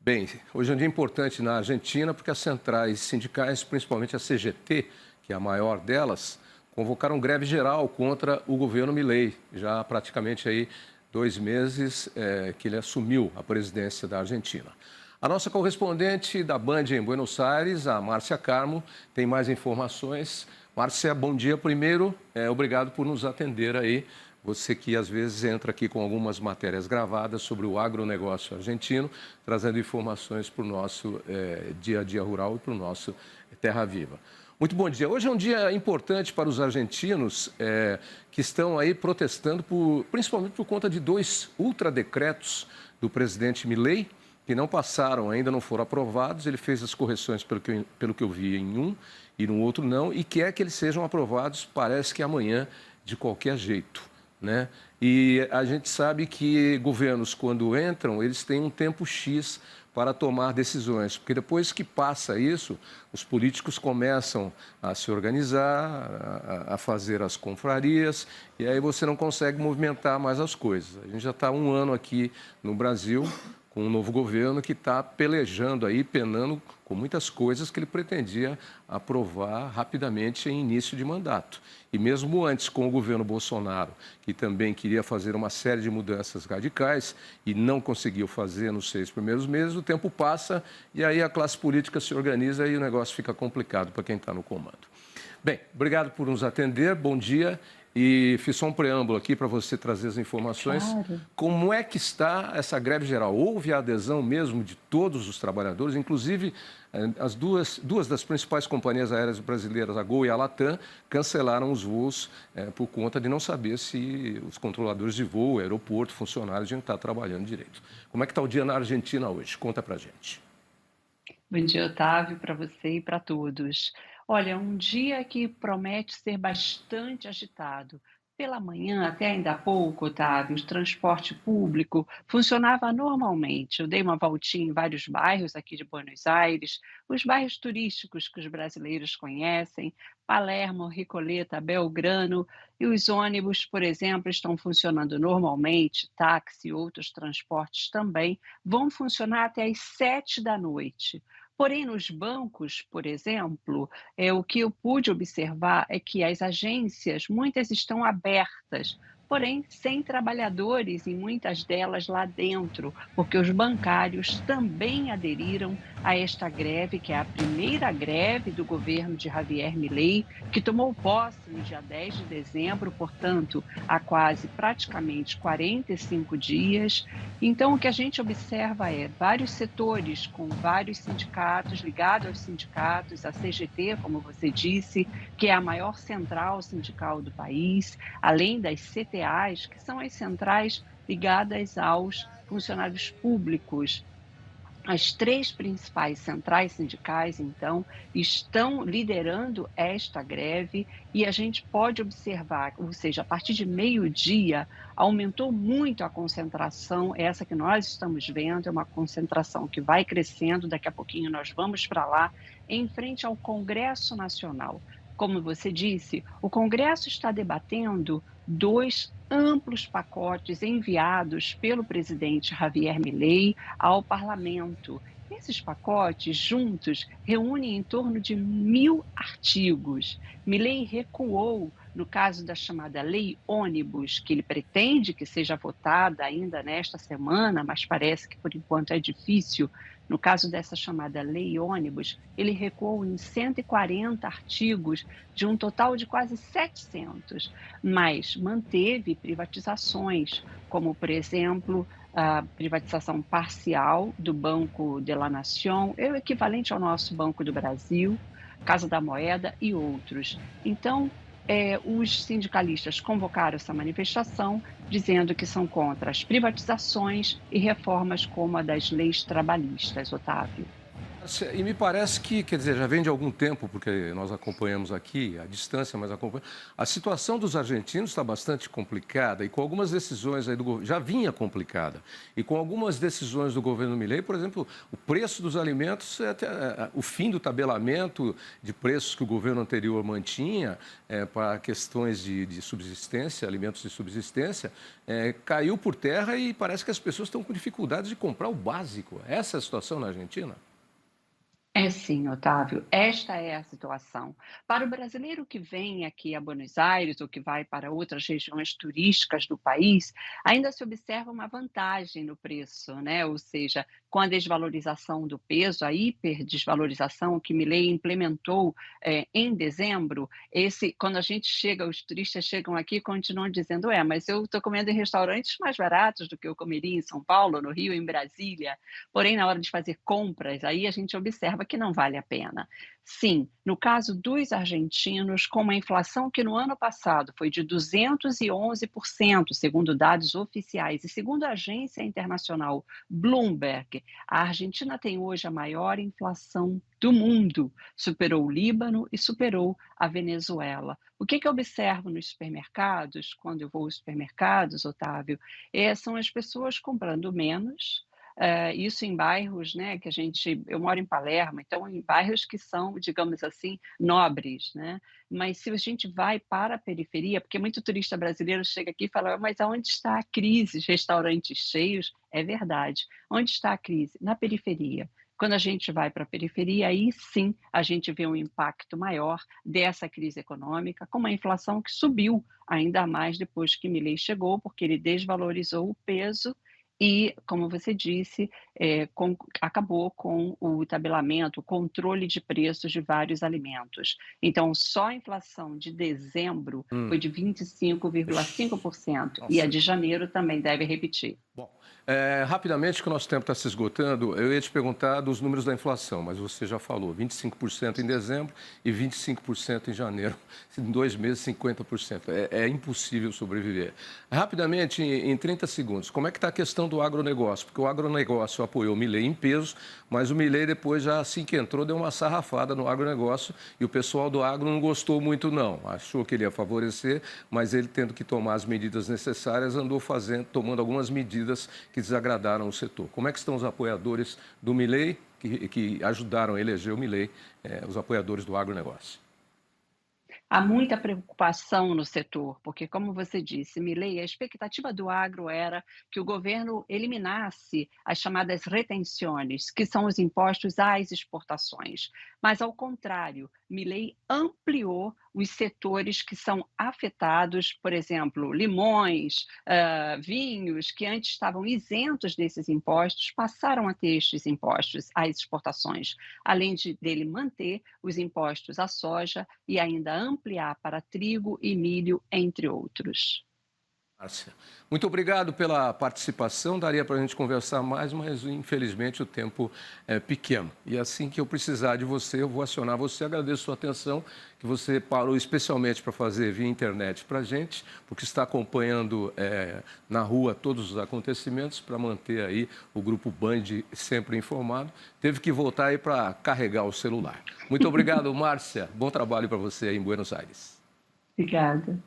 Bem, hoje é um dia importante na Argentina porque as centrais sindicais, principalmente a CGT, que é a maior delas, convocaram greve geral contra o governo Milei. Já há praticamente aí 2 meses que ele assumiu a presidência da Argentina. A nossa correspondente da Band em Buenos Aires, a Márcia Carmo, tem mais informações. Márcia, bom dia primeiro. Obrigado por nos atender aí. Você que às vezes entra aqui com algumas matérias gravadas sobre o agronegócio argentino, trazendo informações para o nosso dia a dia rural e para o nosso Terra Viva. Muito bom dia. Hoje é um dia importante para os argentinos que estão aí protestando, principalmente por conta de 2 ultradecretos do presidente Milei, que não passaram, ainda não foram aprovados. Ele fez as correções, pelo que eu vi, em um e no outro não, e quer que eles sejam aprovados, parece que amanhã, de qualquer jeito, né? E a gente sabe que governos, quando entram, eles têm um tempo X para tomar decisões, porque depois que passa isso, os políticos começam a se organizar, a fazer as confrarias, e aí você não consegue movimentar mais as coisas. A gente já está há 1 ano aqui no Brasil, com um novo governo que está pelejando aí, penando com muitas coisas que ele pretendia aprovar rapidamente em início de mandato. E mesmo antes, com o governo Bolsonaro, que também queria fazer uma série de mudanças radicais e não conseguiu fazer nos 6 primeiros meses, o tempo passa e aí a classe política se organiza e o negócio fica complicado para quem está no comando. Bem, obrigado por nos atender, bom dia. E fiz só um preâmbulo aqui para você trazer as informações. Claro. Como é que está essa greve geral? Houve a adesão mesmo de todos os trabalhadores, inclusive as duas das principais companhias aéreas brasileiras, a Gol e a Latam, cancelaram os voos por conta de não saber se os controladores de voo, aeroporto, funcionários iam estar trabalhando direito. Como é que está o dia na Argentina hoje? Conta para a gente. Bom dia, Otávio, para você e para todos. Olha, um dia que promete ser bastante agitado. Pela manhã, até ainda há pouco, Otávio, o transporte público funcionava normalmente. Eu dei uma voltinha em vários bairros aqui de Buenos Aires, os bairros turísticos que os brasileiros conhecem, Palermo, Recoleta, Belgrano, e os ônibus, por exemplo, estão funcionando normalmente, táxi e outros transportes também, vão funcionar até às 7 da noite. Porém, nos bancos, por exemplo, o que eu pude observar é que as agências, muitas estão abertas, porém sem trabalhadores em muitas delas lá dentro, porque os bancários também aderiram a esta greve, que é a primeira greve do governo de Javier Milei, que tomou posse no dia 10 de dezembro, portanto, há quase praticamente 45 dias. Então, o que a gente observa é vários setores com vários sindicatos, ligados aos sindicatos, a CGT, como você disse, que é a maior central sindical do país, além das CTAs, que são as centrais ligadas aos funcionários públicos. As 3 principais centrais sindicais, então, estão liderando esta greve e a gente pode observar, ou seja, a partir de meio-dia, aumentou muito a concentração, essa que nós estamos vendo, é uma concentração que vai crescendo, daqui a pouquinho nós vamos para lá, em frente ao Congresso Nacional. Como você disse, o Congresso está debatendo 2 amplos pacotes enviados pelo presidente Javier Milei ao parlamento. Esses pacotes, juntos, reúnem em torno de 1.000 artigos. Milei recuou no caso da chamada Lei Ônibus, que ele pretende que seja votada ainda nesta semana, mas parece que por enquanto é difícil. No caso dessa chamada Lei Ônibus, ele recuou em 140 artigos, de um total de quase 700, mas manteve privatizações, como, por exemplo, a privatização parcial do Banco de la Nación, é o equivalente ao nosso Banco do Brasil, Casa da Moeda e outros. Então, os sindicalistas convocaram essa manifestação dizendo que são contra as privatizações e reformas como a das leis trabalhistas, Otávio. E me parece que, quer dizer, já vem de algum tempo, porque nós acompanhamos aqui, à distância, mas acompanhamos. A situação dos argentinos está bastante complicada e com algumas decisões aí do governo, já vinha complicada. E com algumas decisões do governo Milei, por exemplo, o preço dos alimentos, o fim do tabelamento de preços que o governo anterior mantinha para questões de subsistência, alimentos de subsistência, caiu por terra e parece que as pessoas estão com dificuldade de comprar o básico. Essa é a situação na Argentina? É sim, Otávio, esta é a situação. Para o brasileiro que vem aqui a Buenos Aires ou que vai para outras regiões turísticas do país, ainda se observa uma vantagem no preço, né? Ou seja, com a desvalorização do peso, a hiperdesvalorização que Milei implementou em dezembro, quando a gente chega, os turistas chegam aqui e continuam dizendo, mas eu estou comendo em restaurantes mais baratos do que eu comeria em São Paulo, no Rio, em Brasília. Porém, na hora de fazer compras, aí a gente observa que não vale a pena. Sim, no caso dos argentinos, com uma inflação que no ano passado foi de 211%, segundo dados oficiais, e segundo a agência internacional Bloomberg, a Argentina tem hoje a maior inflação do mundo, superou o Líbano e superou a Venezuela. O que eu observo nos supermercados, quando eu vou aos supermercados, Otávio, são as pessoas comprando menos, isso em bairros, né, eu moro em Palermo, então em bairros que são, digamos assim, nobres, né? Mas se a gente vai para a periferia, porque muito turista brasileiro chega aqui e fala, mas aonde está a crise? Restaurantes cheios, é verdade. Onde está a crise? Na periferia. Quando a gente vai para a periferia, aí sim a gente vê um impacto maior dessa crise econômica, com uma inflação que subiu ainda mais depois que Milei chegou, porque ele desvalorizou o peso e, como você disse, acabou com o tabelamento, o controle de preços de vários alimentos. Então, só a inflação de dezembro foi de 25,5% e a Nossa. de janeiro também deve repetir. Bom, rapidamente, que o nosso tempo está se esgotando, eu ia te perguntar dos números da inflação, mas você já falou, 25% em dezembro e 25% em janeiro. Em 2 meses, 50%. É impossível sobreviver. Rapidamente, em 30 segundos, como é que está a questão do agronegócio? Porque o agronegócio apoiou o Milei em peso, mas o Milei depois, já assim que entrou, deu uma sarrafada no agronegócio e o pessoal do agro não gostou muito, não. Achou que ele ia favorecer, mas ele, tendo que tomar as medidas necessárias, andou tomando algumas medidas que desagradaram o setor. Como é que estão os apoiadores do Milei, que ajudaram a eleger o Milei, os apoiadores do agronegócio? Há muita preocupação no setor, porque, como você disse, Milei, a expectativa do agro era que o governo eliminasse as chamadas retenções, que são os impostos às exportações. Mas, ao contrário, Milei ampliou os setores que são afetados, por exemplo, limões, vinhos, que antes estavam isentos desses impostos, passaram a ter estes impostos às exportações, além dele manter os impostos à soja e ainda ampliar para trigo e milho, entre outros. Márcia, muito obrigado pela participação. Daria para a gente conversar mais, mas infelizmente o tempo é pequeno. E assim que eu precisar de você, eu vou acionar você. Agradeço a sua atenção, que você parou especialmente para fazer via internet para a gente, porque está acompanhando na rua todos os acontecimentos para manter aí o Grupo Band sempre informado. Teve que voltar aí para carregar o celular. Muito obrigado, Márcia. Bom trabalho para você aí em Buenos Aires. Obrigada.